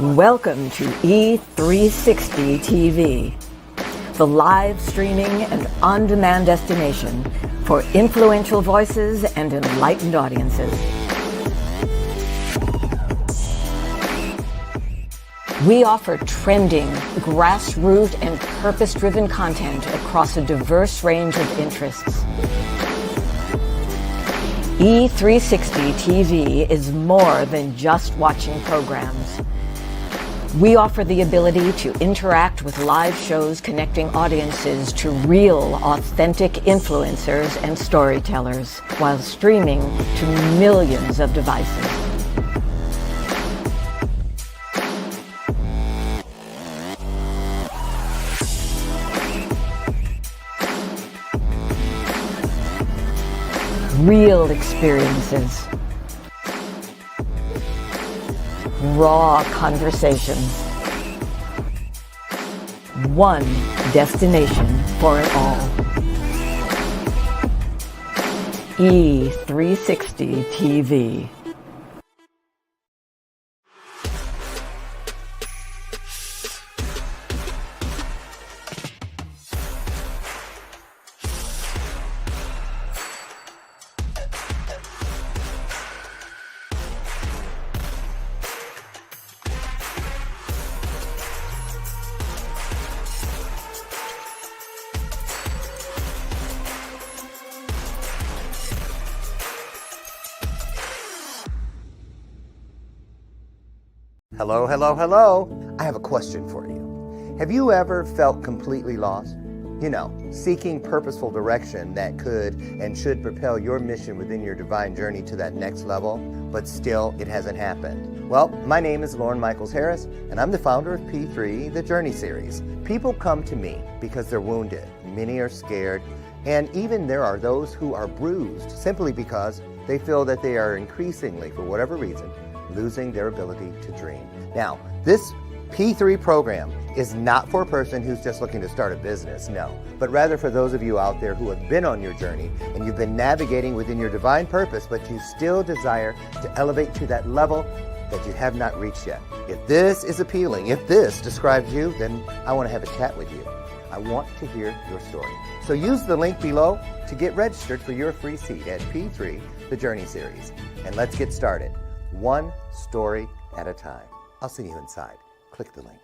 Welcome to E360 TV, the live streaming and on-demand destination for influential voices and enlightened audiences. We offer trending, grassroots, and purpose-driven content across a diverse range of interests. E360 TV is more than just watching programs. We offer the ability to interact with live shows connecting audiences to real, authentic influencers and storytellers while streaming to millions of devices. Real experiences. Raw conversations. One destination for it all. E360 TV. Hello, hello, hello. I have a question for you. Have you ever felt completely lost? You know, seeking purposeful direction that could and should propel your mission within your divine journey to that next level, but still it hasn't happened. Well, my name is Lauren Michaels Harris, and I'm the founder of P3, the Journey Series. People come to me because they're wounded. Many are scared, and even there are those who are bruised simply because they feel that they are increasingly, for whatever reason, losing their ability to dream. Now, this P3 program is not for a person who's just looking to start a business, no, but rather for those of you out there who have been on your journey and you've been navigating within your divine purpose, but you still desire to elevate to that level that you have not reached yet. If this is appealing, if this describes you, then I want to have a chat with you. I want to hear your story. So use the link below to get registered for your free seat at P3, the Journey Series. And let's get started. One story at a time. I'll see you inside. Click the link.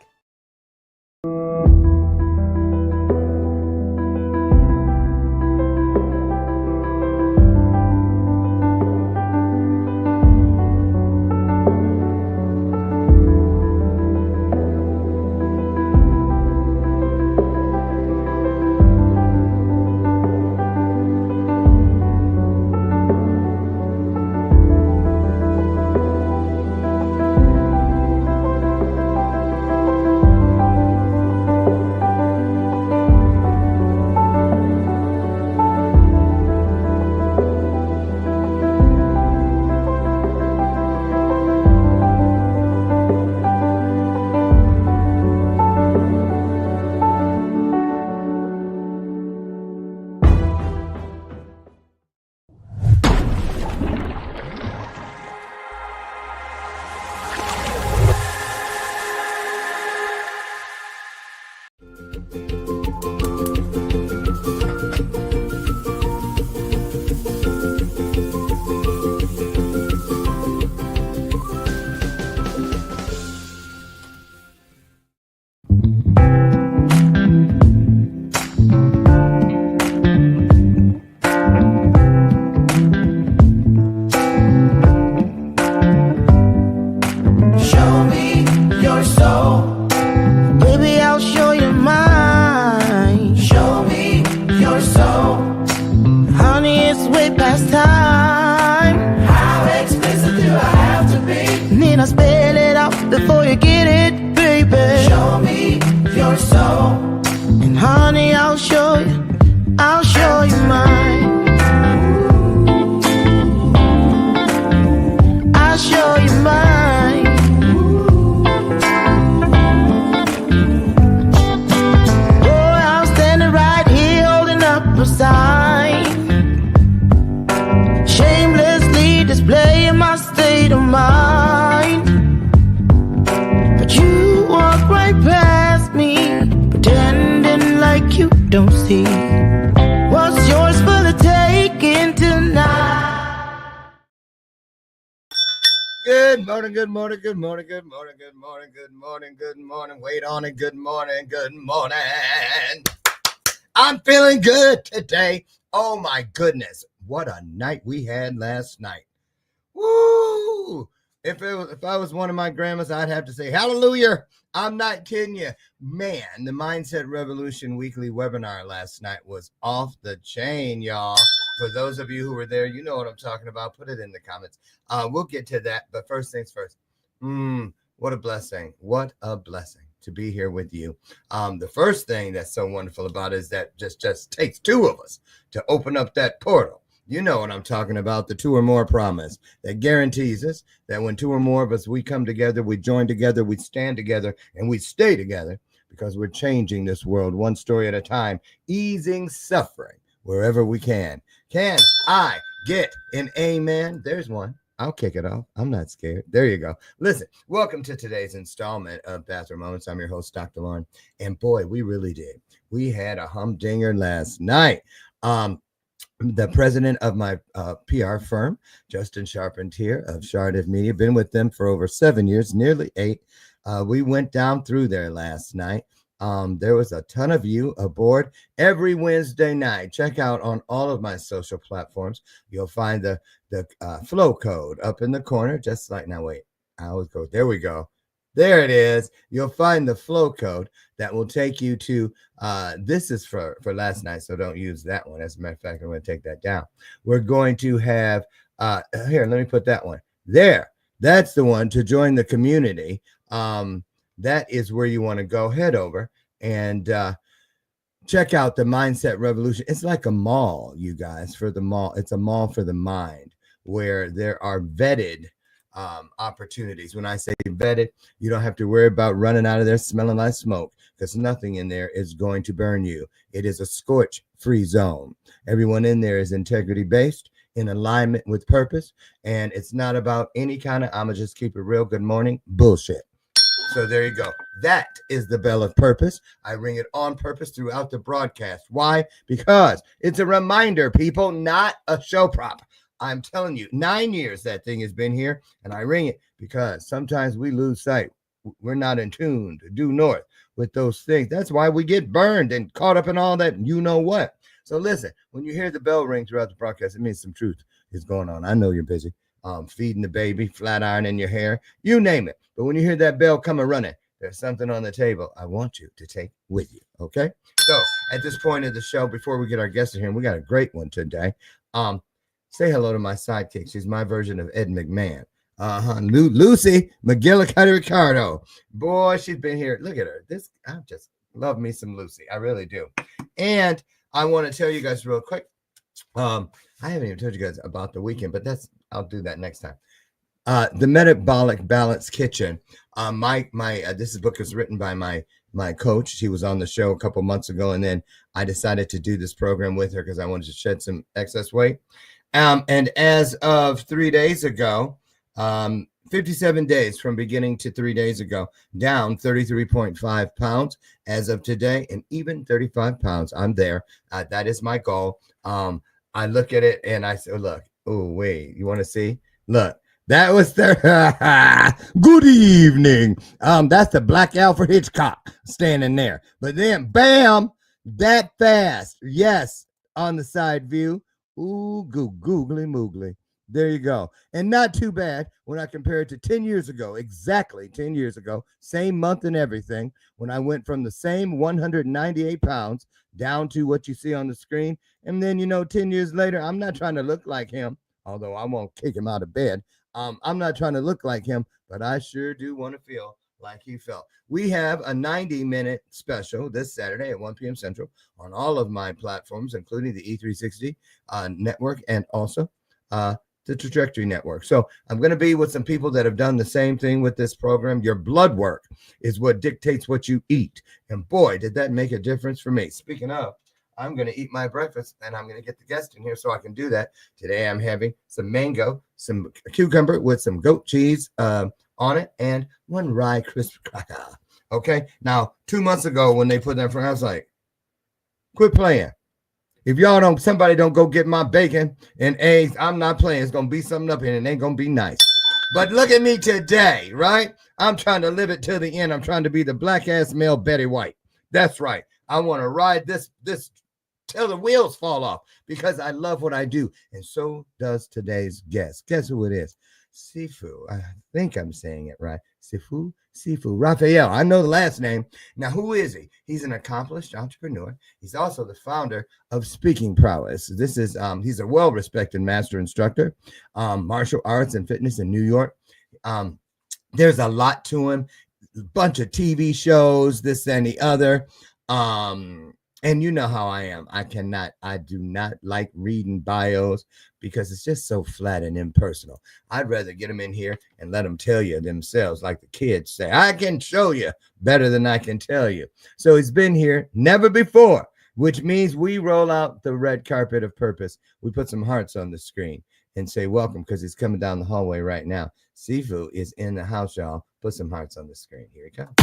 Shamelessly displaying my state of mind. don't see what's yours for the taking tonight. Good morning, good morning, good morning, good morning, good morning, good morning, good morning. Wait on it, good morning, good morning. I'm feeling good today. Oh my goodness, what a night we had last night. Woo! If I was one of my grandmas, I'd have to say, hallelujah. I'm not kidding you. Man, the Mindset Revolution weekly webinar last night was off the chain, y'all. For those of you who were there, you know what I'm talking about. Put it in the comments. We'll get to that. But first things first. What a blessing. What a blessing to be here with you. The first thing that's so wonderful about it is that just takes two of us to open up that portal. You know what I'm talking about, the two or more promise that guarantees us that when two or more of us, we come together, we join together, we stand together, and we stay together because we're changing this world one story at a time, easing suffering wherever we can. Can I get an amen? There's one. I'll kick it off. I'm not scared. There you go. Listen, welcome to today's installment of Bathrobe Moments. I'm your host, Dr. Lauren. And boy, we really did. We had a humdinger last night. The president of my PR firm, Justin Charpentier of Chardiff Media, been with them for over 7 years, nearly 8. We went down through there last night. There was a ton of you aboard every Wednesday night. Check out on all of my social platforms. You'll find the flow code up in the corner, just like, now wait, I always go, there we go. There it is. You'll find the flow code that will take you to, this is for last night, so don't use that one. As a matter of fact, I'm going to take that down. We're going to have, here, let me put that one there. That's the one to join the community. That is where you want to go. Head over and check out the Mindset Revolution. It's like a mall, you guys, for the mall. It's a mall for the mind where there are vetted opportunities. When I say vetted, you don't have to worry about running out of there smelling like smoke because nothing in there is going to burn you. It is a scorch-free zone. Everyone in there is integrity-based, in alignment with purpose, and it's not about any kind of, I'm going to just keep it real, good morning, bullshit. So there you go. That is the bell of purpose. I ring it on purpose throughout the broadcast. Why? Because it's a reminder, people, not a show prop. I'm telling you, 9 years that thing has been here, and I ring it because sometimes we lose sight. We're not in tune to due north with those things. That's why we get burned and caught up in all that, you know what. So listen, when you hear the bell ring throughout the broadcast, it means some truth is going on. I know you're busy. Feeding the baby, flat iron in your hair, you name it. But when you hear that bell coming running, there's something on the table I want you to take with you, okay? So at this point of the show, before we get our guests in here, we got a great one today. Say hello to my sidekick. She's my version of Ed McMahon. Lucy McGillicuddy Ricardo. Boy, she's been here. Look at her. I just love me some Lucy. I really do. And I want to tell you guys real quick. I haven't even told you guys about the weekend, but I'll do that next time. The Metabolic Balance Kitchen. This book is written by my coach. She was on the show a couple months ago, and then I decided to do this program with her because I wanted to shed some excess weight. And as of 3 days ago, 57 days from beginning to 3 days ago, down 33.5 pounds as of today, and even 35 pounds. I'm there. That is my goal. I look at it and I say, look, oh, wait, you want to see? Look, that was good evening. That's the Black Alfred Hitchcock standing there. But then, bam, that fast. Yes, on the side view. Ooh, googly moogly. There you go. And not too bad when I compare it to 10 years ago, exactly 10 years ago, same month and everything, when I went from the same 198 pounds down to what you see on the screen. And then, 10 years later, I'm not trying to look like him, although I won't kick him out of bed. I'm not trying to look like him, but I sure do want to feel like he felt. We have a 90-minute special this Saturday at 1 p.m. Central on all of my platforms, including the E360 network and also the Trajectory Network. So I'm going to be with some people that have done the same thing with this program. Your blood work is what dictates what you eat. And boy, did that make a difference for me. Speaking of, I'm going to eat my breakfast and I'm going to get the guest in here so I can do that. Today I'm having some mango, some cucumber with some goat cheese on it, and one rye crisp cracker. Okay. Now, 2 months ago when they put that in front, I was like, Quit playing. If y'all don't, somebody don't go get my bacon and eggs, I'm not playing. It's gonna be something up here and it ain't gonna be nice. But look at me today, right? I'm trying to live it to the end. I'm trying to be the black ass male Betty White. That's right. I want to ride this till the wheels fall off because I love what I do. And so does today's guest. Guess who it is? Sifu. I think I'm saying it right. Sifu. Raphael. I know the last name. Now, who is he? He's an accomplished entrepreneur. He's also the founder of Speaking Prowess. This is he's a well-respected master instructor, martial arts and fitness in New York. There's a lot to him. A bunch of TV shows, this and the other. And you know how I am. I do not like reading bios because it's just so flat and impersonal. I'd rather get them in here and let them tell you themselves, like the kids say. I can show you better than I can tell you. So he's been here never before, which means we roll out the red carpet of purpose. We put some hearts on the screen and say welcome because he's coming down the hallway right now. Sifu is in the house, y'all. Put some hearts on the screen. Here he comes.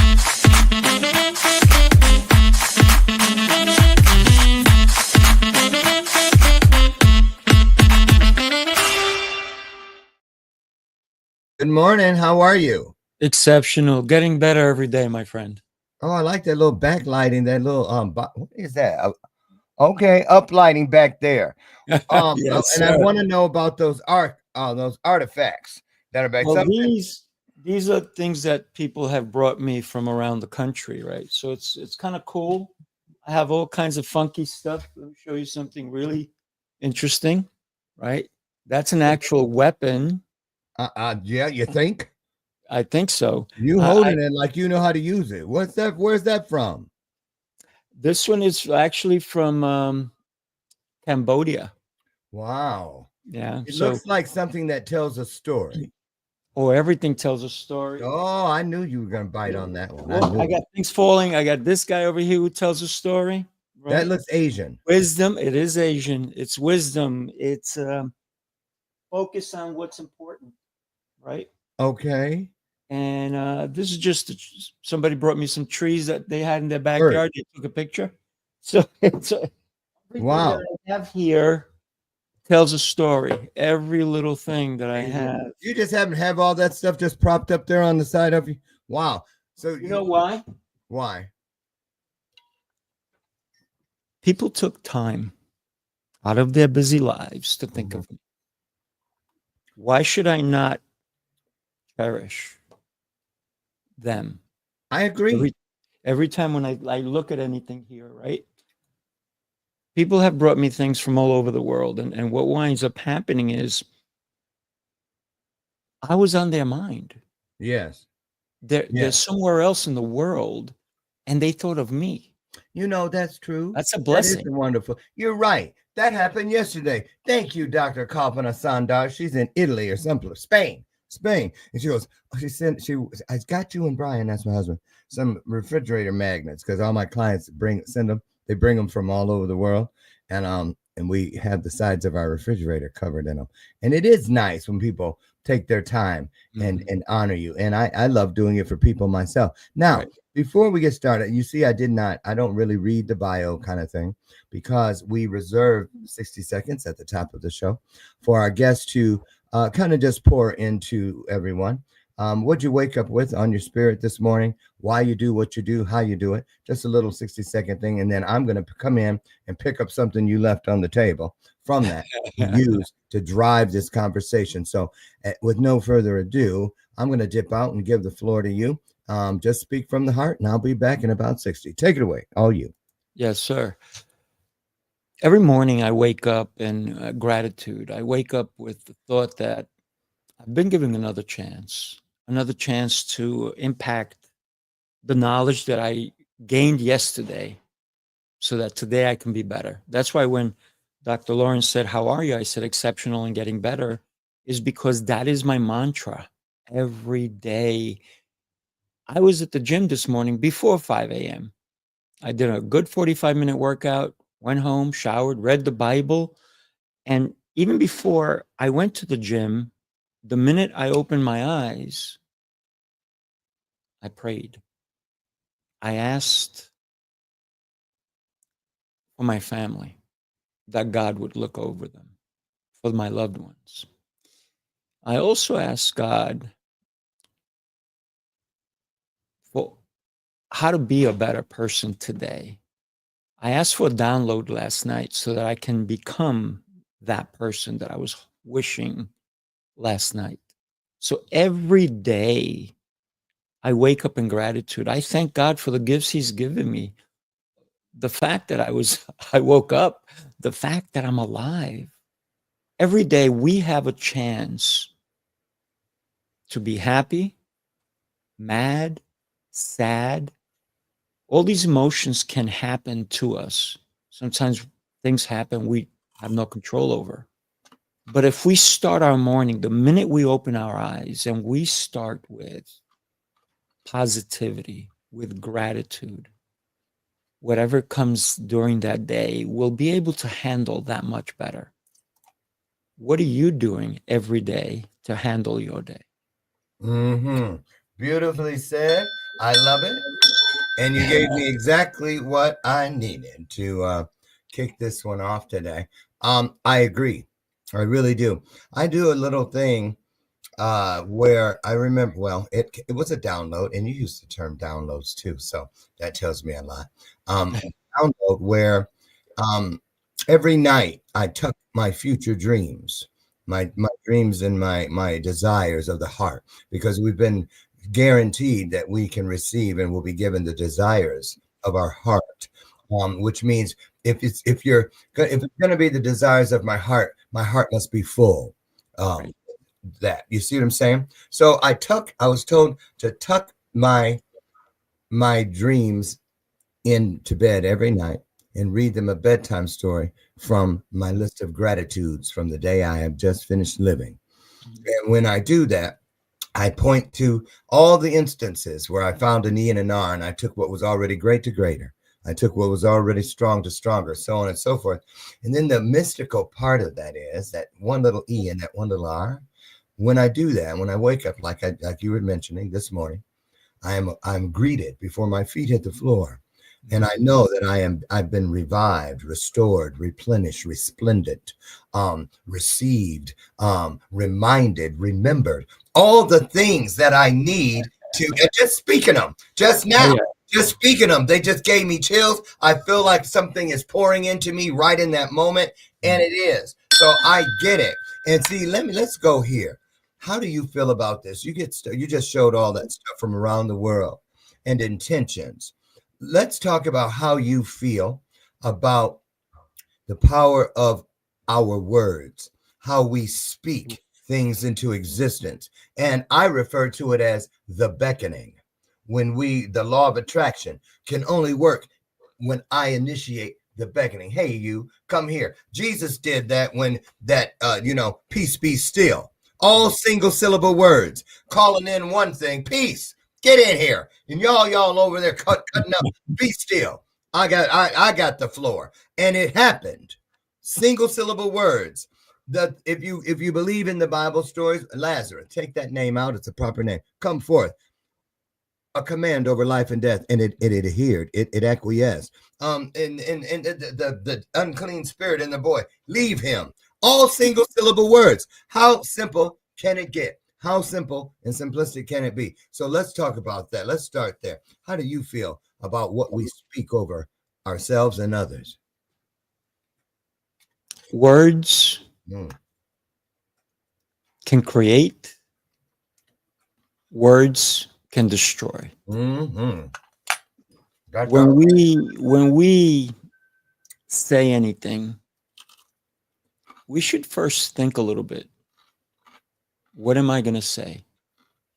Good morning. How are you? Exceptional. Getting better every day, my friend. Oh, I like that little backlighting, that little what is that? Okay, uplighting back there. Yes, And sir. I want to know about those artifacts that are back. Well, these are things that people have brought me from around the country, right? So it's kind of cool. I have all kinds of funky stuff. Let me show you something really interesting, right? That's an actual weapon. Yeah, you think? I think so. You holding it like you know how to use it. What's that? Where's that from? This one is actually from Cambodia. Wow. Yeah. It looks like something that tells a story. Oh, everything tells a story. Oh, I knew you were going to bite on that one. Well, I got things falling. I got this guy over here who tells a story. Right? That looks Asian. Wisdom. It is Asian. It's wisdom. It's focus on what's important, right? Okay. And this is just somebody brought me some trees that they had in their backyard. They took a picture. So it's everything wow. that I have here tells a story. Every little thing that I have. You just have all that stuff just propped up there on the side of you. Wow. So you know why? Why? People took time out of their busy lives to think of me. Why should I not cherish them? I agree. Every time when I look at anything here, right? People have brought me things from all over the world. And what winds up happening is I was on their mind. Yes. They're somewhere else in the world, and they thought of me. You know, that's true. That's a blessing. That is wonderful. You're right. That happened yesterday. Thank you, Dr. Kalpana Sandar. She's in Italy or something. Spain. And she goes, I got you and Brian, that's my husband, some refrigerator magnets because all my clients they bring them from all over the world. And we have the sides of our refrigerator covered in them. And it is nice when people take their time and honor you. And I love doing it for people myself. Now, before we get started, you see, I don't really read the bio kind of thing because we reserve 60 seconds at the top of the show for our guests to kind of just pour into everyone. What'd you wake up with on your spirit this morning? Why you do what you do, how you do it. Just a little 60-second thing. And then I'm going to come in and pick up something you left on the table from that to use to drive this conversation. So with no further ado, I'm going to dip out and give the floor to you. Just speak from the heart and I'll be back in about 60. Take it away. All you. Yes, sir. Every morning I wake up in gratitude. I wake up with the thought that I've been given another chance to impact the knowledge that I gained yesterday so that today I can be better. That's why when Dr. Lawrence said, "How are you?" I said, "Exceptional and getting better," is because that is my mantra every day. I was at the gym this morning before 5 a.m. I did a good 45-minute workout, went home, showered, read the Bible. And even before I went to the gym, the minute I opened my eyes, I prayed. I asked for my family, that God would look over them, for my loved ones. I also ask God for how to be a better person today. I asked for a download last night so that I can become that person that I was wishing last night. So every day I wake up in gratitude. I thank God for the gifts He's given me. The fact that I woke up, the fact that I'm alive. Every day we have a chance to be happy, mad, sad. All these emotions can happen to us. Sometimes things happen we have no control over. But if we start our morning, the minute we open our eyes and we start with positivity, with gratitude, whatever comes during that day, we'll be able to handle that much better. What are you doing every day to handle your day? Mm-hmm. Beautifully said. I love it. And you gave me exactly what I needed to kick this one off today. I agree. I really do. I do a little thing where I remember, well, it was a download, and you used the term downloads too, so that tells me a lot. Download where um, every night I tuck my future dreams, my dreams and my desires of the heart, because we've been guaranteed that we can receive and will be given the desires of our heart, which means if it's going to be the desires of my heart must be full. Um, Right. that you see what I'm saying? So I was told to tuck my dreams into bed every night and read them a bedtime story from my list of gratitudes from the day I have just finished living. And when I do that, I point to all the instances where I found an E and an R, and I took what was already great to greater. I took what was already strong to stronger, so on and so forth. And then the mystical part of that is that one little E and that one little R. When I do that, when I wake up, like you were mentioning this morning, I'm greeted before my feet hit the floor. And I know that I've been revived, restored, replenished, resplendent, received, reminded, remembered, all the things that I need to, and just speaking them just now. Oh, yeah. Just speaking them, they just gave me chills. I feel like something is pouring into me right in that moment, and it is. So I get it. And see, let's go here. How do you feel about this? You just showed all that stuff from around the world and intentions. Let's talk about how you feel about the power of our words, how we speak things into existence. And I refer to it as the beckoning. The law of attraction can only work when I initiate the beckoning. Hey, you come here. Jesus did that when peace be still. All single syllable words, calling in one thing, peace, get in here. And y'all over there cutting up, be still. I got the floor. And it happened. Single syllable words. If you believe in the Bible stories, Lazarus, take that name out. It's a proper name. Come forth. A command over life and death, and it adhered. It acquiesced. And the unclean spirit in the boy, leave him. All single syllable words. How simple can it get? How simple and simplistic can it be? So let's talk about that. Let's start there. How do you feel about what we speak over ourselves and others? Words Mm. can create, words can destroy. Mm-hmm. When we say anything, we should first think a little bit. What am I going to say?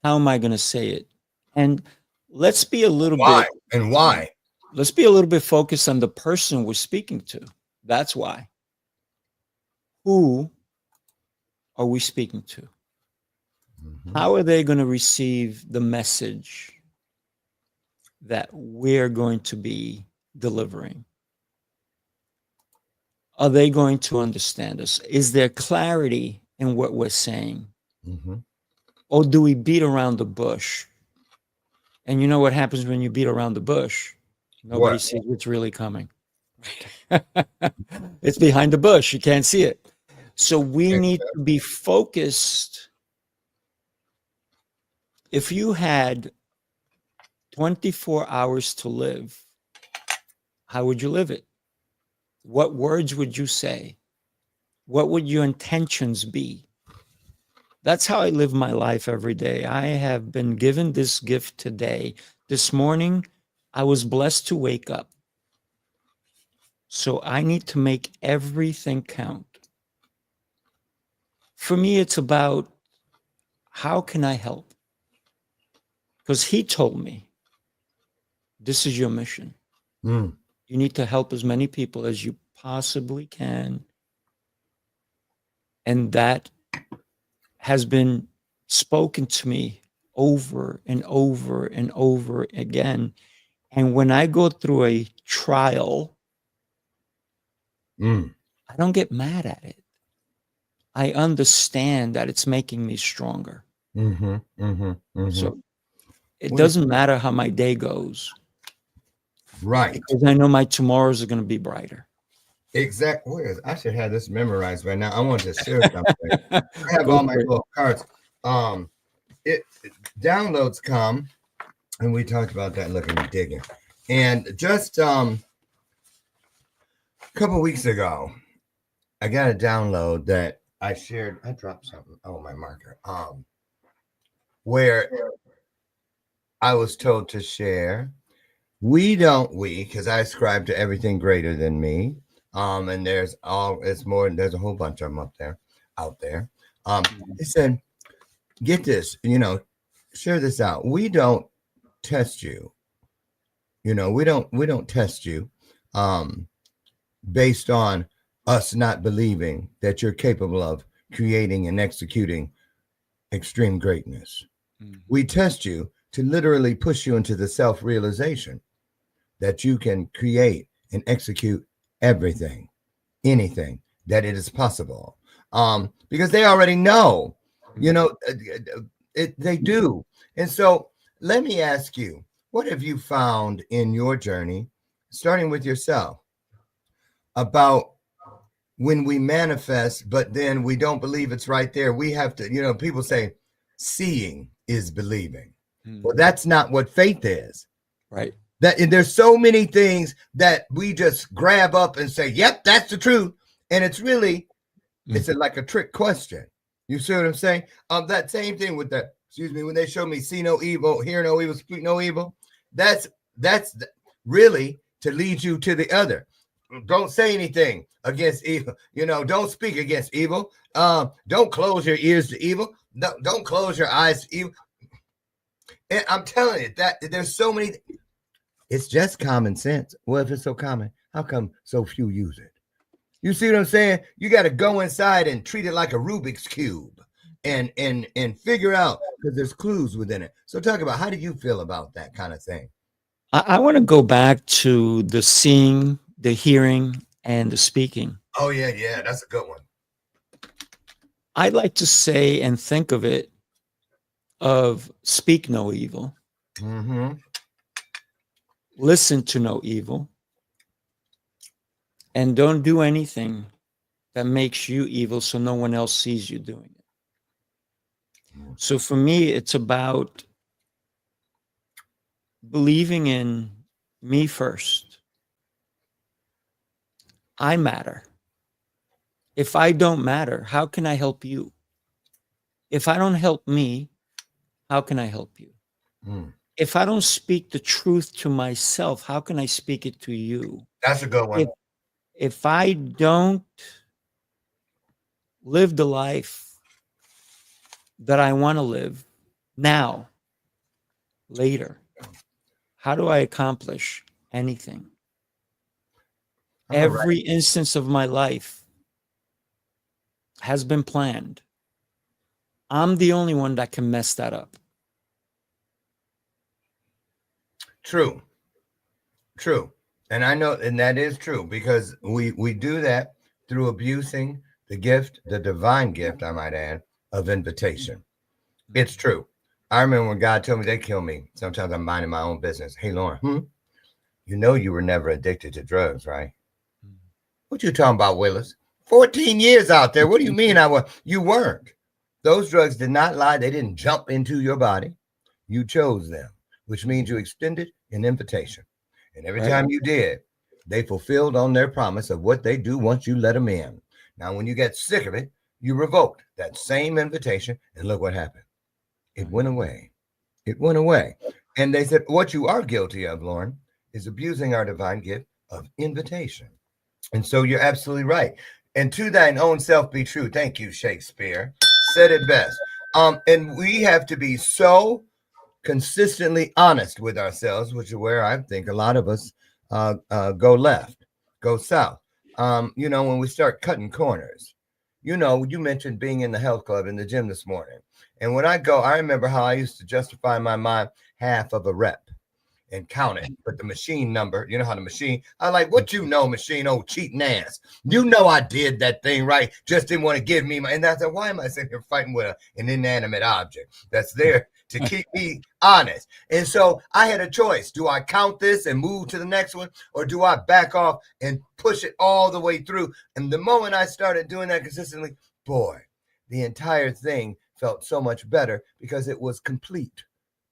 How am I going to say it? And let's be a little Why bit and why? let's be a little bit focused on the person we're speaking to. That's why. Who are we speaking to? Mm-hmm. How are they going to receive the message that we're going to be delivering? Are they going to understand us? Is there clarity in what we're saying? Mm-hmm. Or do we beat around the bush? And you know what happens when you beat around the bush? Nobody What? sees what's really coming. It's behind the bush. You can't see it. So we need to be focused. If you had 24 hours to live, how would you live it? What words would you say? What would your intentions be? That's how I live my life every day. I have been given this gift today. This morning, I was blessed to wake up. So I need to make everything count. For me, it's about how can I help? Because he told me, this is your mission. Mm. You need to help as many people as you possibly can. And that has been spoken to me over and over and over again. And when I go through a trial, I don't get mad at it. I understand that it's making me stronger. So it doesn't matter how my day goes. Right. Because I know my tomorrows are going to be brighter. Exactly. I should have this memorized right now. I want to share something. I have all my little cards. Downloads come, and we talked about that looking and digging. And just a couple weeks ago, I got a download that I shared. I dropped something. Oh, my marker. Where I was told to share. Because I ascribe to everything greater than me. And there's a whole bunch of them out there. It said, get this, share this out. We don't test you. We don't test you based on us not believing that you're capable of creating and executing extreme greatness. We test you to literally push you into the self-realization that you can create and execute everything, anything, that it is possible. Because they already know, they do. And so let me ask you, what have you found in your journey, starting with yourself, about when we manifest, but then we don't believe it's right there? We have to, people say seeing is believing. Well, that's not what faith is. Right. And there's so many things that we just grab up and say, yep, that's the truth. And it's really, it's like a trick question. You see what I'm saying? That same thing with that, when they show me see no evil, hear no evil, speak no evil, that's really to lead you to the other. Don't say anything against evil. Don't speak against evil. Don't close your ears to evil. Don't close your eyes to evil. And I'm telling you that there's so many. It's just common sense. Well, if it's so common, how come so few use it? You see what I'm saying? You got to go inside and treat it like a Rubik's Cube and figure out, because there's clues within it. So talk about, how do you feel about that kind of thing? I want to go back to the seeing, the hearing, and the speaking. Oh, yeah. That's a good one. I like to say and think of it of speak no evil. Listen to no evil, and don't do anything that makes you evil so no one else sees you doing it. So for me, it's about believing in me first. I matter. If I don't matter, how can I help you? If I don't help me, how can I help you? If I don't speak the truth to myself, how can I speak it to you? That's a good one. If I don't live the life that I want to live now, later, how do I accomplish anything? Every instance of my life has been planned. I'm the only one that can mess that up. True. And I know, and that is true, because we do that through abusing the gift, the divine gift, I might add, of invitation. It's true. I remember when God told me they kill me. Sometimes I'm minding my own business. Hey, Lauren, you were never addicted to drugs, right? What you talking about, Willis? 14 years out there. What do you mean I was? You weren't. Those drugs did not lie. They didn't jump into your body. You chose them, which means you extended an invitation. And every Right. time you did, they fulfilled on their promise of what they do once you let them in. Now, when you get sick of it, you revoked that same invitation, and look what happened. It went away. It went away. And they said, what you are guilty of, Lauren, is abusing our divine gift of invitation. And so you're absolutely right. And to thine own self be true. Thank you, Shakespeare. Said it best. And we have to be so consistently honest with ourselves, which is where I think a lot of us go left, go south. When we start cutting corners, you mentioned being in the health club in the gym this morning. And when I go, I remember how I used to justify in my mind half of a rep and count it, but the machine number, you know how the machine, I like, what you know, machine, old cheating ass. You know I did that thing right, just didn't want to give me my, and I said, why am I sitting here fighting with an inanimate object that's there to keep me honest? And so I had a choice. Do I count this and move to the next one, or do I back off and push it all the way through? And the moment I started doing that consistently, boy, the entire thing felt so much better because it was complete.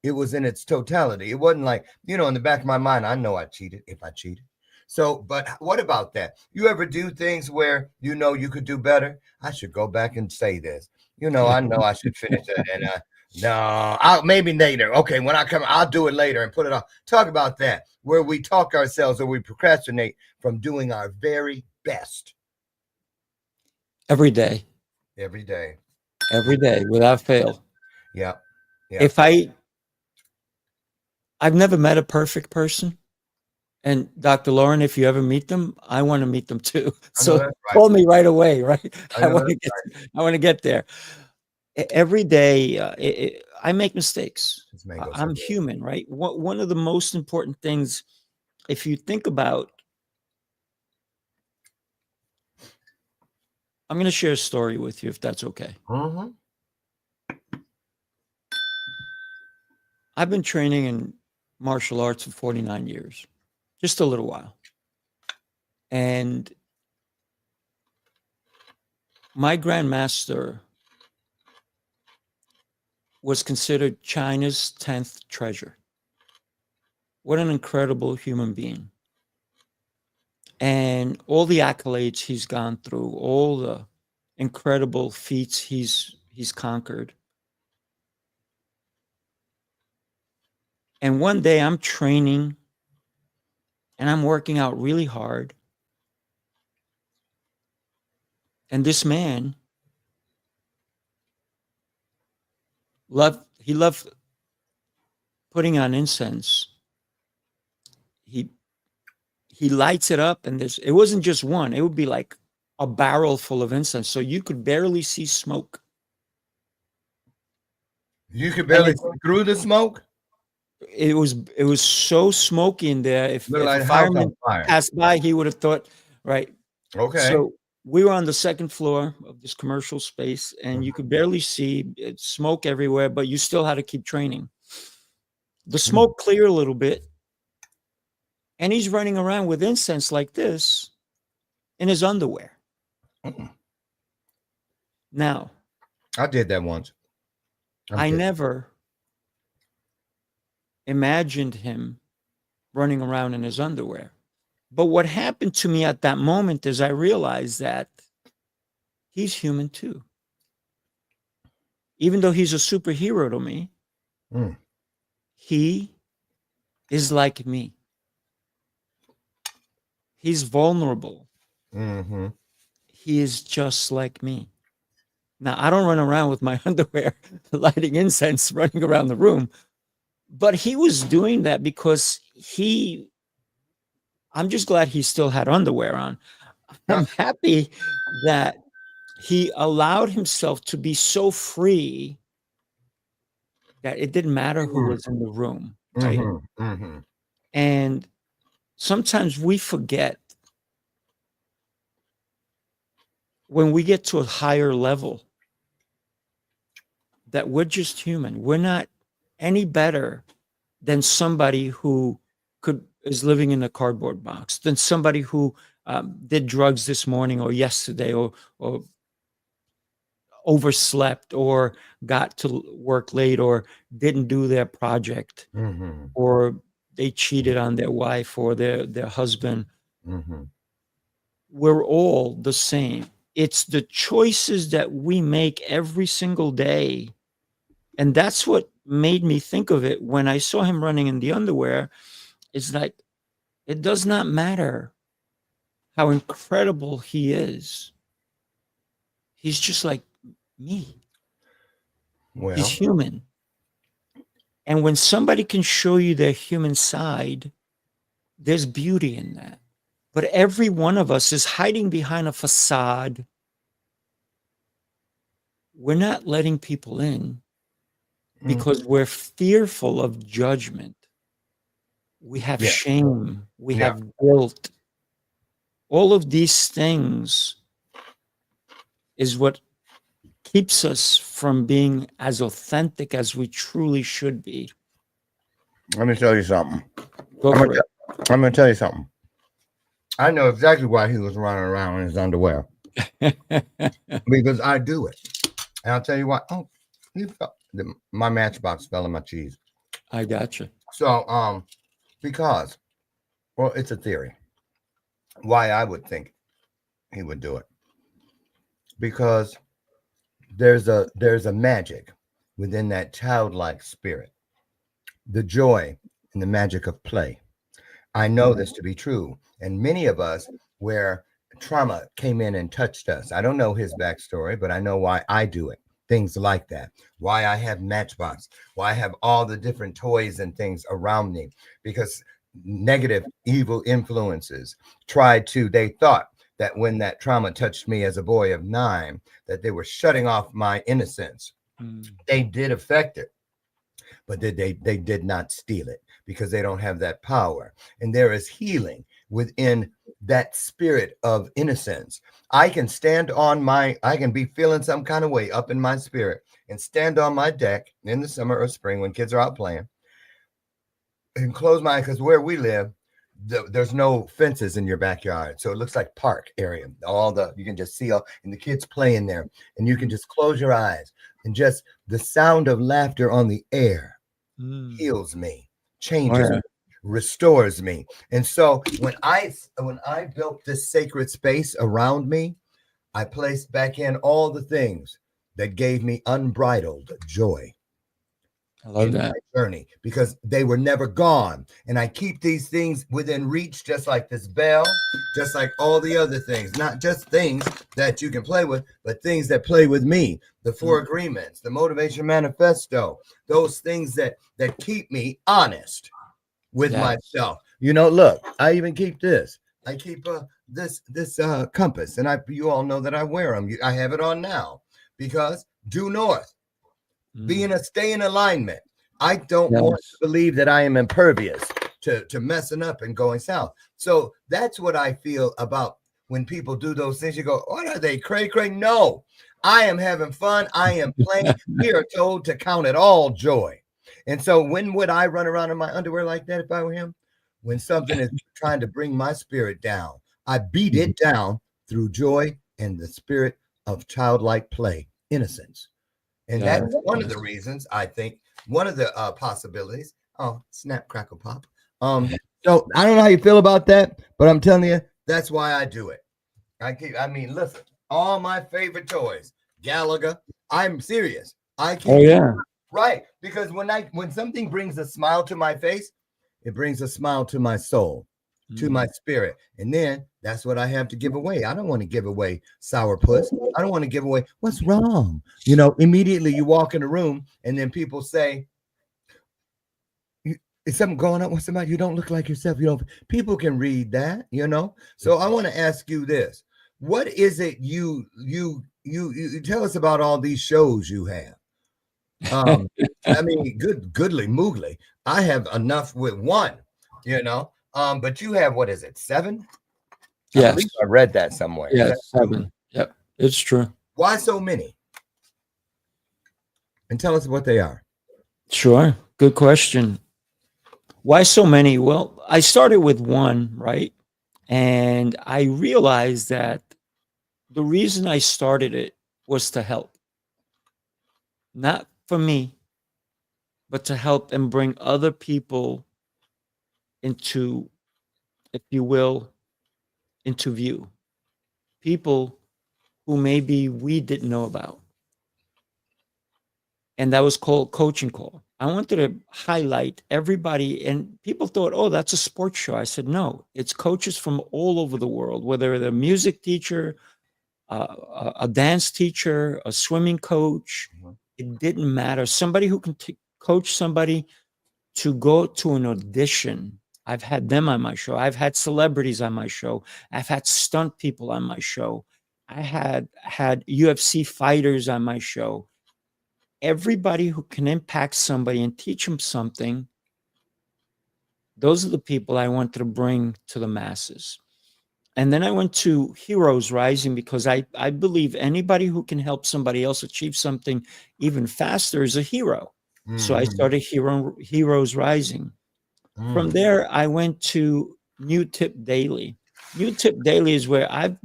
It was in its totality. It wasn't like, in the back of my mind, I know I cheated if I cheated. So, but what about that? You ever do things where you could do better? I should go back and say this. I know I should finish it. And no, maybe later. Okay, when I come, I'll do it later and put it off. Talk about that, where we talk ourselves or we procrastinate from doing our very best. Every day. Every day. Every day, without fail. Yeah. If I've never met a perfect person. And Dr. Lauren, if you ever meet them, I want to meet them too. So right. Call me right away, right? I want to get there. Every day, I make mistakes. I'm human, right? One of the most important things, if you think about, I'm going to share a story with you, if that's okay. Mm-hmm. I've been training in martial arts for 49 years, just a little while. And my grandmaster was considered China's 10th treasure. What an incredible human being. And all the accolades he's gone through, all the incredible feats he's conquered. And one day I'm training and I'm working out really hard. And this man loved putting on incense. He lights it up, and it wasn't just one, it would be like a barrel full of incense. So you could barely see smoke. You could barely see through the smoke? It was so smoky in there. If a fireman passed by, he would have thought, right. Okay. So we were on the second floor of this commercial space, and you could barely see smoke everywhere, but you still had to keep training. The smoke cleared a little bit, and he's running around with incense like this in his underwear. Now, I did that once. I never imagined him running around in his underwear. But what happened to me at that moment is I realized that he's human too. Even though he's a superhero to me, he is like me. He's vulnerable. Mm-hmm. He is just like me. Now, I don't run around with my underwear lighting incense, running around the room. But he was doing that because I'm just glad he still had underwear on. I'm happy that he allowed himself to be so free that it didn't matter who was in the room, right? Mm-hmm. Mm-hmm. And sometimes we forget when we get to a higher level that we're just human. We're not any better than somebody who is living in a cardboard box, than somebody who did drugs this morning or yesterday, or overslept, or got to work late, or didn't do their project, Mm-hmm. or they cheated on their wife or their husband. Mm-hmm. We're all the same. It's the choices that we make every single day. And that's what made me think of it when I saw him running in the underwear. It's like, it does not matter how incredible he is. He's just like me. He's Well, human. And when somebody can show you their human side, there's beauty in that. But every one of us is hiding behind a facade. We're not letting people in because we're fearful of judgment. We have yeah, shame. We yeah. have guilt. All of these things is what keeps us from being as authentic as we truly should be. Let me tell you something. Go I'm for gonna, it. I'm gonna tell you something. I know exactly why he was running around in his underwear because I do it, and I'll tell you what. Oh, my matchbox fell in my cheese. I gotcha. So, because, well, it's a theory why I would think he would do it, because there's a magic within that childlike spirit, the joy and the magic of play. I know this to be true, and many of us where trauma came in and touched us. I don't know his backstory, but I know why I do it. Things like that. Why I have Matchbox. Why I have all the different toys and things around me, because negative, evil influences they thought that when that trauma touched me as a boy of 9, that they were shutting off my innocence. They did affect it, but they did not steal it, because they don't have that power. And there is healing within that spirit of innocence. I can be feeling some kind of way up in my spirit and stand on my deck in the summer or spring when kids are out playing and close my eyes, because where we live, there's no fences in your backyard, so it looks like park area. You can just see and the kids playing there, and you can just close your eyes, and just the sound of laughter on the air heals me, changes me, restores me. And so when I built this sacred space around me, I placed back in all the things that gave me unbridled joy. I love that. My journey, because they were never gone. And I keep these things within reach, just like this bell, just like all the other things, not just things that you can play with, but things that play with me. The 4 agreements, the motivation manifesto, those things that keep me honest with myself. Look, I even keep this. I keep this compass, and you all know that I wear them. I have it on now, because due north. Stay in alignment. I don't want to believe that I am impervious to messing up and going south. So that's what I feel about when people do those things. You go, what are they, cray? No, I am having fun. I am playing. We are told to count it all joy. And so when would I run around in my underwear like that if I were him? When something is trying to bring my spirit down, I beat it down through joy and the spirit of childlike play, innocence. And that's one of the reasons, I think, one of the possibilities. Oh, snap, crackle, pop. So I don't know how you feel about that, but I'm telling you, that's why I do it. Listen, all my favorite toys, Galaga. I'm serious. Right, because when something brings a smile to my face, it brings a smile to my soul, to my spirit. And then that's what I have to give away. I don't want to give away sourpuss. I don't want to give away what's wrong. Immediately you walk in the room and then people say, is something going on? What's the matter? You don't look like yourself. People can read that, So I want to ask you this. What is it you tell us about all these shows you have? Goodly moogly. I have enough with one, but you have, what is it, 7? Yes. I believe I read that somewhere. Yes, 7. Yep, it's true. Why so many? And tell us what they are. Sure. Good question. Why so many? Well, I started with 1, right? And I realized that the reason I started it was to help, not for me, but to help and bring other people into, if you will, into view. People who maybe we didn't know about. And that was called Coaching Call. I wanted to highlight everybody, and people thought, oh, that's a sports show. I said, no, it's coaches from all over the world, whether they're a music teacher, a dance teacher, a swimming coach. It didn't matter. Somebody who can coach somebody to go to an audition. I've had them on my show. I've had celebrities on my show. I've had stunt people on my show. I had UFC fighters on my show. Everybody who can impact somebody and teach them something, those are the people I wanted to bring to the masses. And then I went to Heroes Rising because I believe anybody who can help somebody else achieve something even faster is a hero. So I started Heroes Rising. From there, I went to New Tip Daily. New Tip Daily is where I've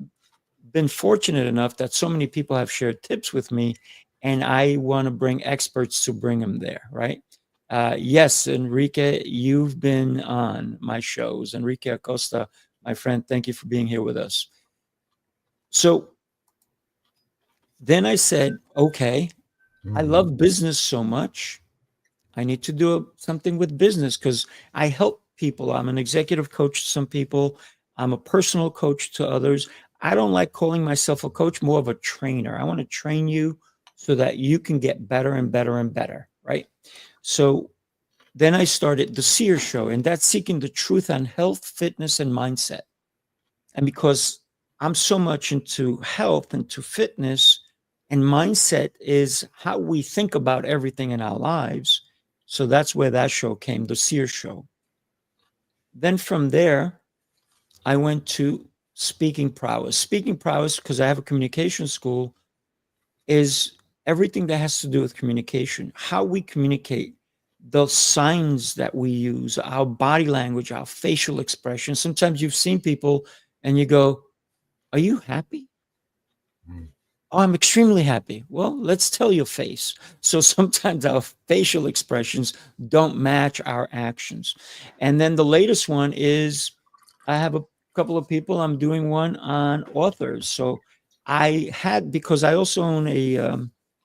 been fortunate enough that so many people have shared tips with me, and I want to bring experts to bring them there, right? Yes, Enrique, you've been on my shows. Enrique Acosta, my friend, thank you for being here with us. So then I said, okay, I love business so much. I need to do something with business because I help people. I'm an executive coach to some people. I'm a personal coach to others. I don't like calling myself a coach, more of a trainer. I want to train you so that you can get better and better and better, right? So then I started the Seer Show, and that's seeking the truth on health, fitness, and mindset. And because I'm so much into health and to fitness, and mindset is how we think about everything in our lives. So that's where that show came, the Seer Show. Then from there, I went to Speaking Prowess. Speaking Prowess, because I have a communication school, is everything that has to do with communication, how we communicate, the signs that we use, our body language, our facial expression. Sometimes you've seen people and you go, are you happy? Oh, I'm extremely happy. Well, let's tell your face. So sometimes our facial expressions don't match our actions. And then the latest one is I have a couple of people, I'm doing one on authors. So because I also own a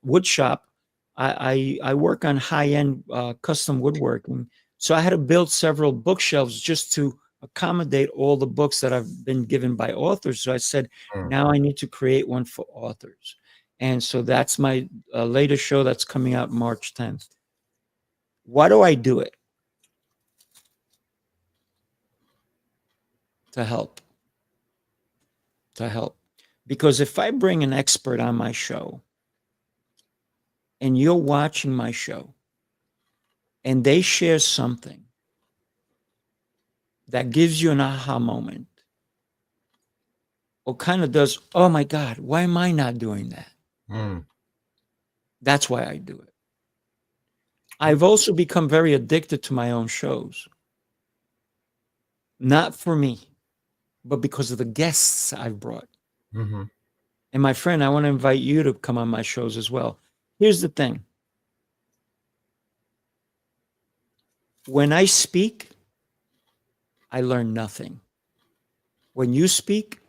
wood shop, I work on high end custom woodworking. So I had to build several bookshelves just to accommodate all the books that I've been given by authors. So I said, now I need to create one for authors. And so that's my latest show that's coming out March 10th. Why do I do it? To help. To help. Because if I bring an expert on my show and you're watching my show and they share something that gives you an aha moment or kind of does, oh my God, why am I not doing that? That's why I do it. I've also become very addicted to my own shows. Not for me, but because of the guests I've brought. And my friend, I want to invite you to come on my shows as well. Here's the thing. When I speak, I learn nothing. When you speak,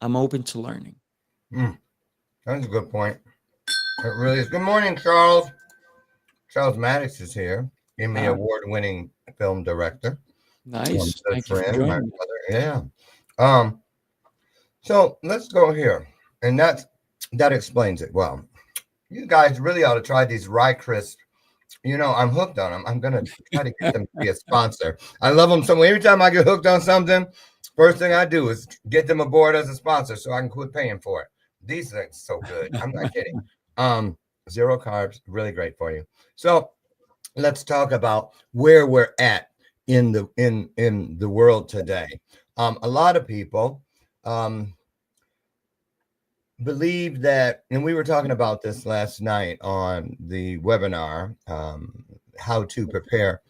I'm open to learning. That's a good point. It really is. Good morning, Charles. Charles Maddox is here. Emmy award-winning film director. Nice. Good Thank you for friend, my joining me. brother. Yeah. So let's go here, and that explains it well. You guys really ought to try these Rye Crisp. You know, I'm hooked on them. I'm gonna try to get them to be a sponsor. I love them so. Every time I get hooked on something, first thing I do is get them aboard as a sponsor so I can quit paying for it. These things so good. I'm not kidding. 0 carbs, really great for you. So let's talk about where we're at in the world today. A lot of people believe that, and we were talking about this last night on the webinar, how to prepare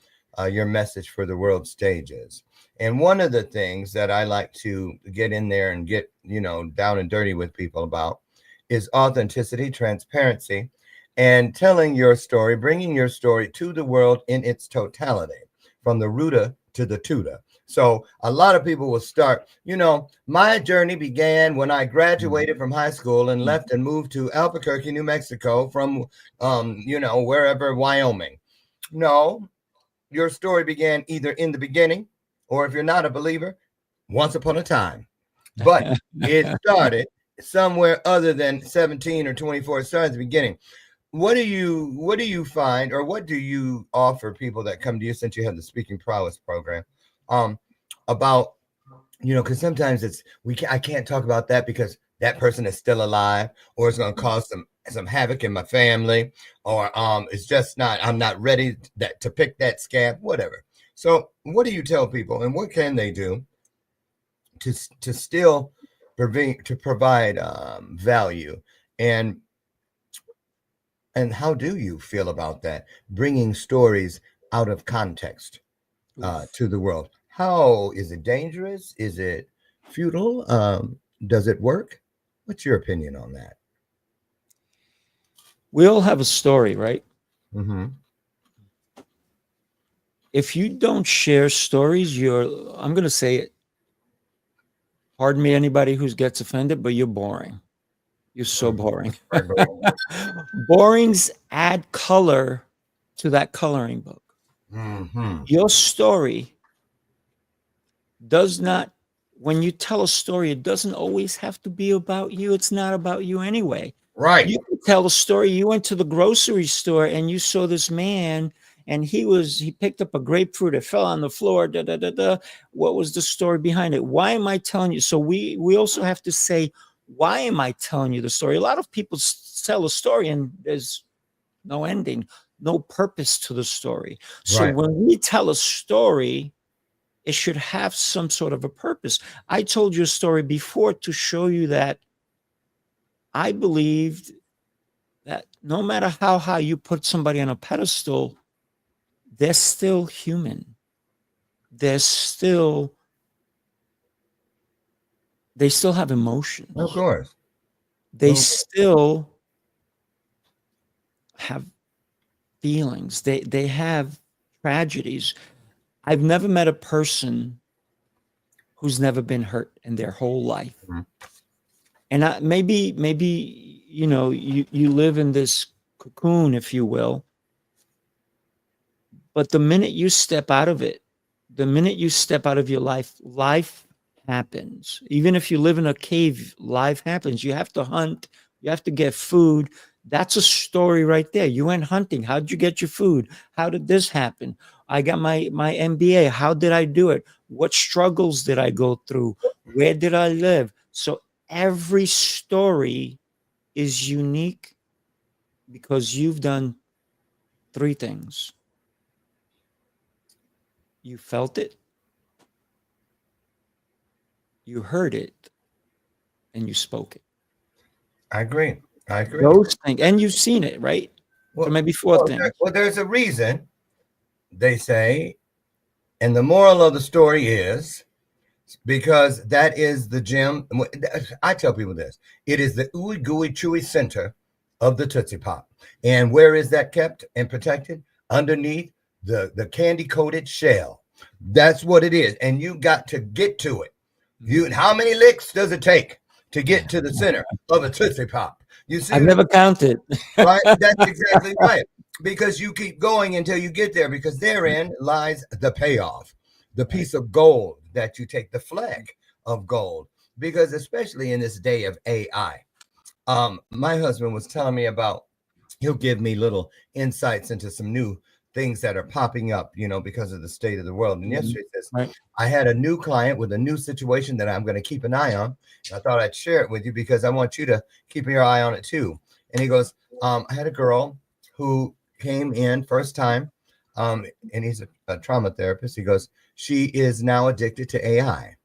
your message for the world stages. And one of the things that I like to get in there and get, down and dirty with people about is authenticity, transparency, and telling your story, bringing your story to the world in its totality, from the rooter to the tutor. So a lot of people will start, my journey began when I graduated from high school and left and moved to Albuquerque, New Mexico from, wherever, Wyoming. No, your story began either in the beginning, or if you're not a believer, once upon a time. But it started somewhere other than 17 or 24. It started at the beginning. What do you find, or what do you offer people that come to you, since you have the Speaking Prowess program, about, because sometimes I can't talk about that because that person is still alive, or it's going to cause some havoc in my family, or it's just not, I'm not ready to pick that scab, whatever. So what do you tell people, and what can they do to still provide value, and how do you feel about that, bringing stories out of context to the world? How is it dangerous? Is it futile? Does it work? What's your opinion on that? We all have a story, right? Mm-hmm. If you don't share stories, I'm going to say it. Pardon me, anybody who gets offended, but you're boring. You're so boring. Borings add color to that coloring book. Mm-hmm. Your story does not, when you tell a story, it doesn't always have to be about you. It's not about you anyway. Right. You can tell a story. You went to the grocery store and you saw this man, and he picked up a grapefruit. It fell on the floor. Da, da, da, da. What was the story behind it? Why am I telling you? So we also have to say, why am I telling you the story? A lot of people tell a story and there's no ending, no purpose to the story. So Right. when we tell a story, it should have some sort of a purpose. I told you a story before to show you that I believed that no matter how high you put somebody on a pedestal, they're still human. They still have emotions. Of course. They still have feelings. They have tragedies. I've never met a person who's never been hurt in their whole life. Mm-hmm. And maybe you live in this cocoon, if you will. But the minute you step out of it, the minute you step out of your life happens. Even if you live in a cave, life happens. You have to hunt. You have to get food. That's a story right there. You went hunting. How did you get your food? How did this happen? I got my MBA. How did I do it? What struggles did I go through? Where did I live? So every story is unique because you've done three things. You felt it, you heard it, and you spoke it. I agree. Those things, and you've seen it, right? Well, so maybe four things. There's a reason, they say, and the moral of the story is, because that is the gem. I tell people this: it is the ooey gooey chewy center of the Tootsie Pop. And where is that kept and protected? Underneath the candy coated shell. That's what it is. And you got to get to it. How many licks does it take to get to the center of a Tootsie Pop? You see, I've never counted. Right? That's exactly right. Because you keep going until you get there, because therein lies the payoff, the piece of gold that you take, the flag of gold. Because especially in this day of AI, my husband was telling me about, he'll give me little insights into some new things that are popping up, because of the state of the world. And yesterday says, Right. I had a new client with a new situation that I'm going to keep an eye on. And I thought I'd share it with you because I want you to keep your eye on it too. And he goes, I had a girl who came in first time, and he's a trauma therapist. He goes, she is now addicted to AI.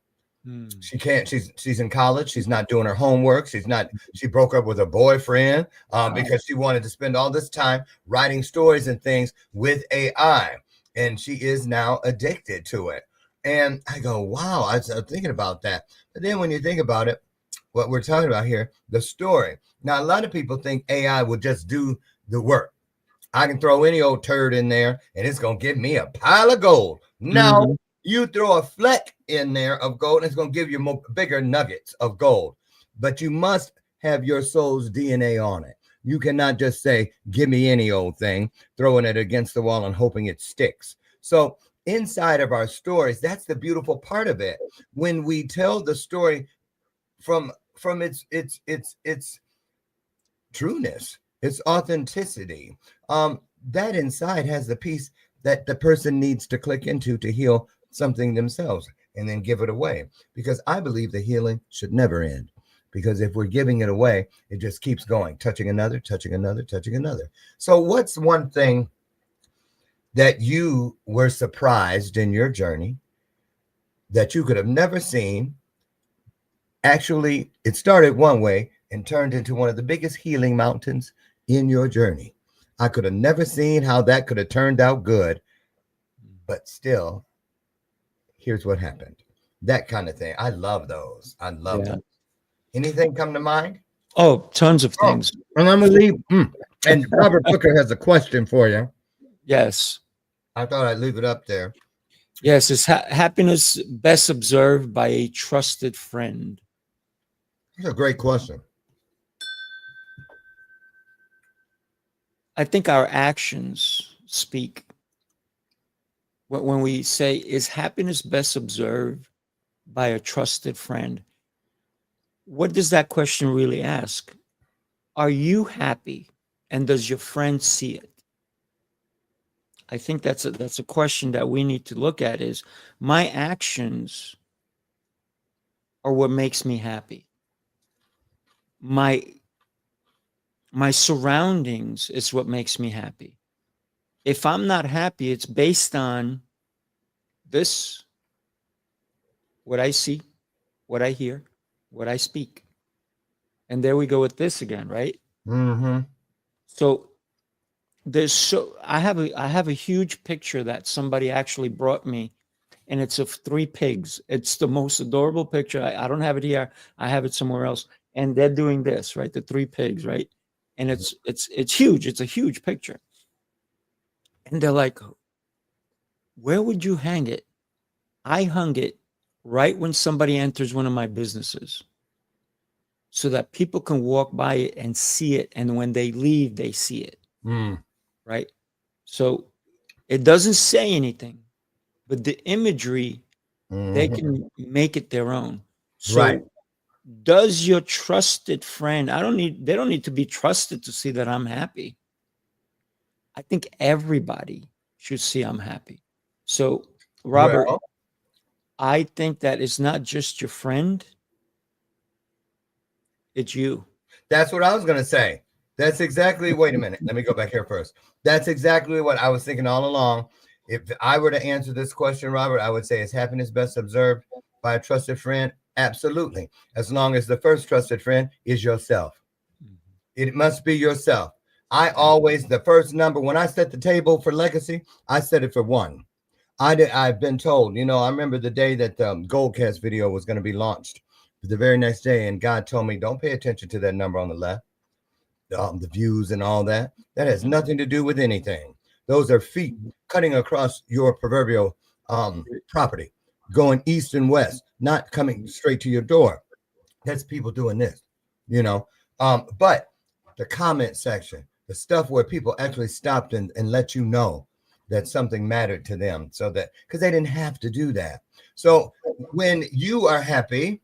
She can't, she's in college. She's not doing her homework. She broke up with her boyfriend because she wanted to spend all this time writing stories and things with AI. and she is now addicted to it. And I go, wow, I was thinking about that. But then when you think about it, what we're talking about here, the story. Now, a lot of people think AI will just do the work. I can throw any old turd in there and it's going to give me a pile of gold. No, Mhm. you throw a fleck in there of gold and it's going to give you more, bigger nuggets of gold. But you must have your soul's DNA on it. You cannot just say, give me any old thing, throwing it against the wall and hoping it sticks. So inside of our stories, that's the beautiful part of it. When we tell the story from its trueness, its authenticity, that inside has the piece that the person needs to click into to heal something themselves and then give it away. Because I believe the healing should never end. Because if we're giving it away, it just keeps going, touching another, touching another, touching another. So, what's one thing that you were surprised in your journey that you could have never seen? Actually, it started one way and turned into one of the biggest healing mountains in your journey. I could have never seen how that could have turned out good, but still, here's what happened. That kind of thing. I love those. I love Yeah. those. Anything come to mind? Oh, tons of Oh, things. and I'm gonna leave. And Robert Booker has a question for you. Yes. I thought I'd leave it up there. Yes. Is happiness best observed by a trusted friend? That's a great question. I think our actions speak. When we say, is happiness best observed by a trusted friend? What does that question really ask? Are you happy? And does your friend see it? I think that's a question that we need to look at is my actions are what makes me happy. My my surroundings is what makes me happy. If I'm not happy, it's based on this, what I see, what I hear, what I speak. And there we go with this again, right? Mm-hmm. So I have a huge picture that somebody actually brought me, and it's of three pigs. It's the most adorable picture. I don't have it here. I have it somewhere else. And they're doing this, right? The three pigs, right? And it's huge. It's a huge picture. And they're like, where would you hang it? I hung it right when somebody enters one of my businesses so that people can walk by it and see it. And when they leave, they see it, Mm. right? So it doesn't say anything, but the imagery, they Mm-hmm. can make it their own. Right. So does your trusted friend, they don't need to be trusted to see that I'm happy. I think everybody should see I'm happy. So, Robert, Well, I think that it's not just your friend, it's you. that's what I was going to say. That's exactly, wait a minute. Let me go back here first. That's exactly what I was thinking all along. If I were to answer this question, Robert, I would say, is happiness best observed by a trusted friend? Absolutely. As long as the first trusted friend is yourself. It must be yourself. I always, the first number, when I set the table for legacy, I set it for one. I've been told, I remember the day that the Goldcast video was going to be launched the very next day, and God told me, don't pay attention to that number on the left, the views and all that. That has nothing to do with anything. Those are feet cutting across your proverbial property, going east and west, not coming straight to your door. That's people doing this, you know. But the comment section, the stuff where people actually stopped and let you know that something mattered to them, so that because they didn't have to do that. So when you are happy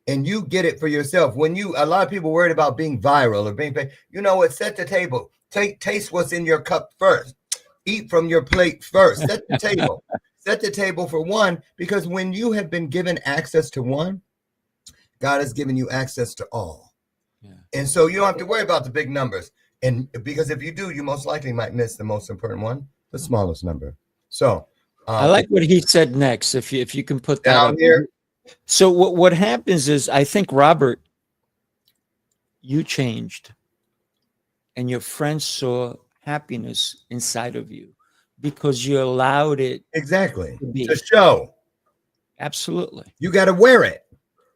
and you get it for yourself, a lot of people worried about being viral or being paid, you know what? Set the table. Taste what's in your cup first. Eat from your plate first. Set the table. Set the table for one, because when you have been given access to one, God has given you access to all. Yeah. And so you don't have to worry about the big numbers. And because if you do, you most likely might miss the most important one, the smallest number. So I like what he said next. If you can put that down up here. So what happens is, I think, Robert, you changed, and your friends saw happiness inside of you. because you allowed it Exactly. to be. To show. Absolutely. You got to wear it.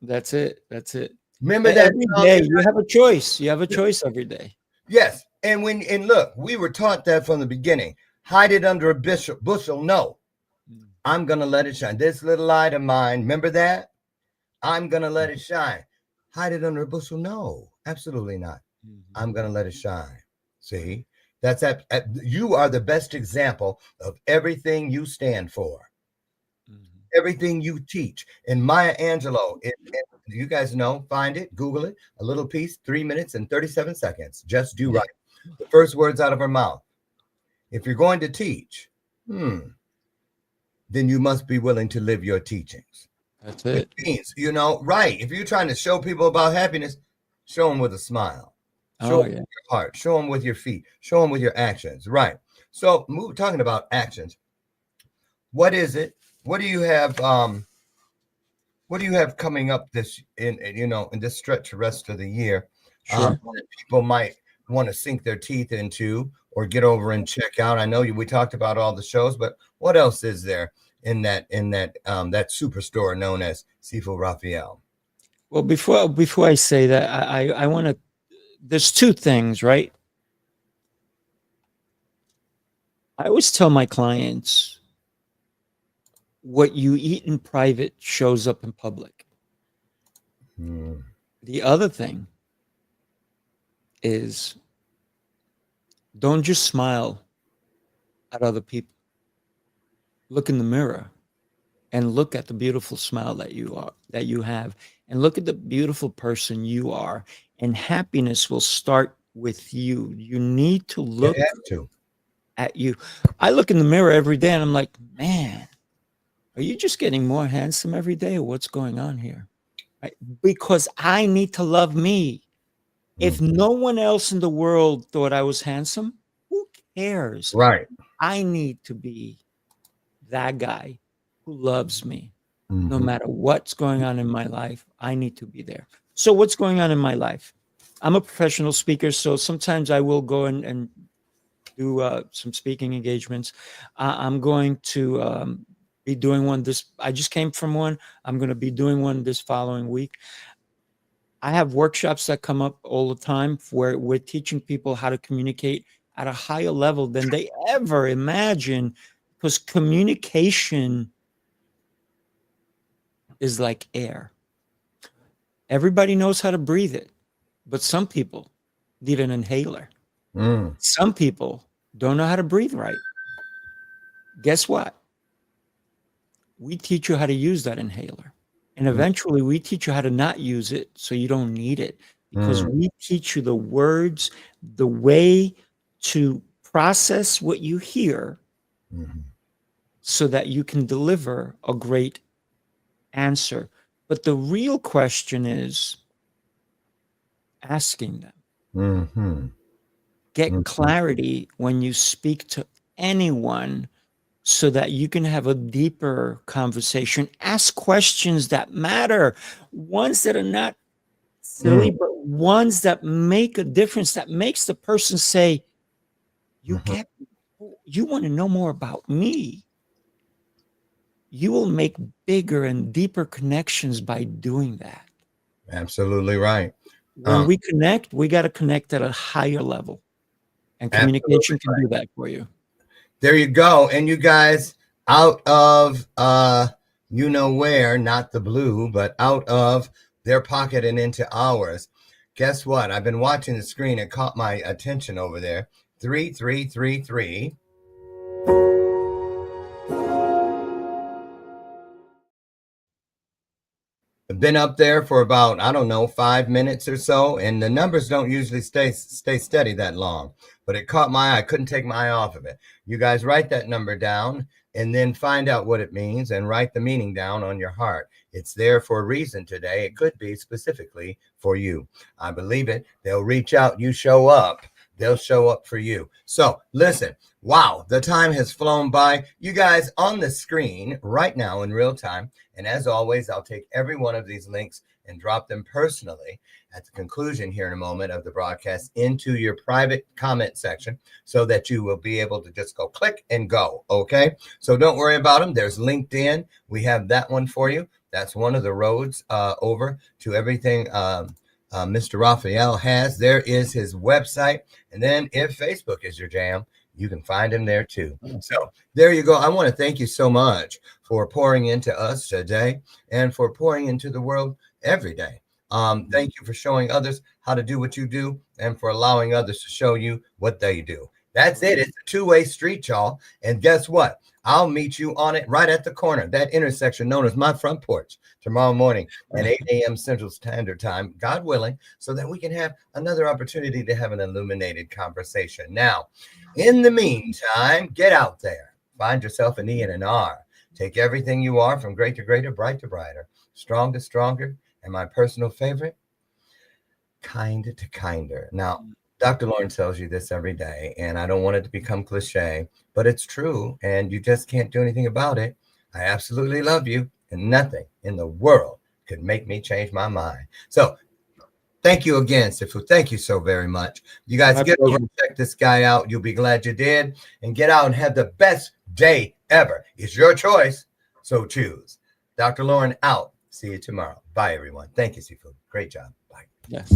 That's it. That's it. Remember that Every song? day you have a choice. You have a choice every day. Yes. And look, we were taught that from the beginning. Hide it under a bushel. No. I'm going to let it shine. This little light of mine. Remember that? I'm going to let it shine. Hide it under a bushel. No, absolutely not. I'm going to let it shine. See, that's you are the best example of everything you stand for, everything you teach. And Maya Angelou, you guys know, find it, Google it, a little piece, 3 minutes and 37 seconds. Just do right. The first words out of her mouth. If you're going to teach, then you must be willing to live your teachings. That's it. Which means, right. If you're trying to show people about happiness, show them with a smile. Show them with your heart. Show them with your feet. Show them with your actions. Right. So, talking about actions. What is it? What do you have? What do you have coming up in this stretch the rest of the year? Sure. That people might want to sink their teeth into or get over and check out. I know we talked about all the shows, but what else is there in that superstore known as Sifu Raphael? Well, before I say that, I want to. There's two things, right? I always tell my clients, what you eat in private shows up in public. The other thing is, don't just smile at other people. Look in the mirror and look at the beautiful smile that you have, and look at the beautiful person you are. And happiness will start with you. You need to look at you. I look in the mirror every day and I'm like, man, are you just getting more handsome every day, or what's going on here? Right? Because I need to love me. If no one else in the world thought I was handsome, who cares? Right. I need to be that guy who loves me. No matter what's going on in my life, I need to be there. So what's going on in my life? I'm a professional speaker, so sometimes I will go and do some speaking engagements. I'm going to be doing one I just came from one. I'm going to be doing one this following week. I have workshops that come up all the time where we're teaching people how to communicate at a higher level than they ever imagine, because communication is like air. Everybody knows how to breathe it, but some people need an inhaler. Some people don't know how to breathe right. Guess what? We teach you how to use that inhaler. And eventually we teach you how to not use it so you don't need it, because we teach you the words, the way to process what you hear so that you can deliver a great answer. But the real question is asking them. Get clarity when you speak to anyone so that you can have a deeper conversation. Ask questions that matter, ones that are not silly, but ones that make a difference, that makes the person say, you want to know more about me. You will make bigger and deeper connections by doing that. Absolutely right. When we connect, we got to connect at a higher level. And communication can do that for you. There you go. And you guys, out of you know where, not the blue, but out of their pocket and into ours. Guess what? I've been watching the screen. It caught my attention over there. 3333. I've been up there for about, 5 minutes or so, and the numbers don't usually stay steady that long, but it caught my eye. I couldn't take my eye off of it. You guys write that number down and then find out what it means and write the meaning down on your heart. It's there for a reason today. It could be specifically for you. I believe it. They'll reach out. You show up. they'll show up for you. So listen, wow, the time has flown by. You guys on the screen right now in real time. And as always, I'll take every one of these links and drop them personally at the conclusion here in a moment of the broadcast into your private comment section so that you will be able to just go click and go. Okay. So don't worry about them. There's LinkedIn. We have that one for you. That's one of the roads over to everything Mr. Raphael has. There is his website. And then if Facebook is your jam, you can find him there too. So there you go. I want to thank you so much for pouring into us today and for pouring into the world every day. Thank you for showing others how to do what you do and for allowing others to show you what they do. That's it. It's a two-way street, y'all. And guess what? I'll meet you on it right at the corner, that intersection known as my front porch, tomorrow morning at 8 a.m. Central Standard Time, God willing, so that we can have another opportunity to have an illuminated conversation. Now, in the meantime, get out there. Find yourself an E and an R. Take everything you are from great to greater, bright to brighter, strong to stronger, and my personal favorite, kind to kinder. Now, Dr. Lauren tells you this every day, and I don't want it to become cliche, but it's true, and you just can't do anything about it. I absolutely love you, and nothing in the world could make me change my mind. So thank you again, Sifu. Thank you so very much. You guys get over and check this guy out. You'll be glad you did. And get out and have the best day ever. It's your choice, so choose. Dr. Lauren out. See you tomorrow. Bye, everyone. Thank you, Sifu. Great job. Bye. Yes.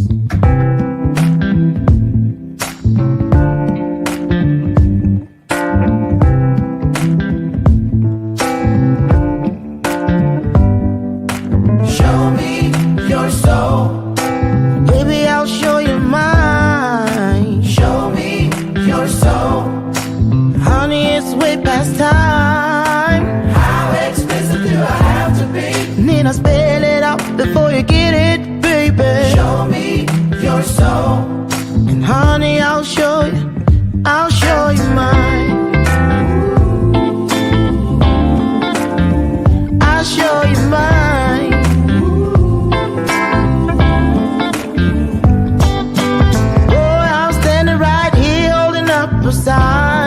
Show me your soul. Baby, I'll show you mine. Show me your soul. Honey, it's way past time. How expensive do I have to be? Need I spell it out before you get it, baby? Show me your soul. And honey, I'll show you mine. I'll show you mine. Oh, I'm standing right here holding up a sign.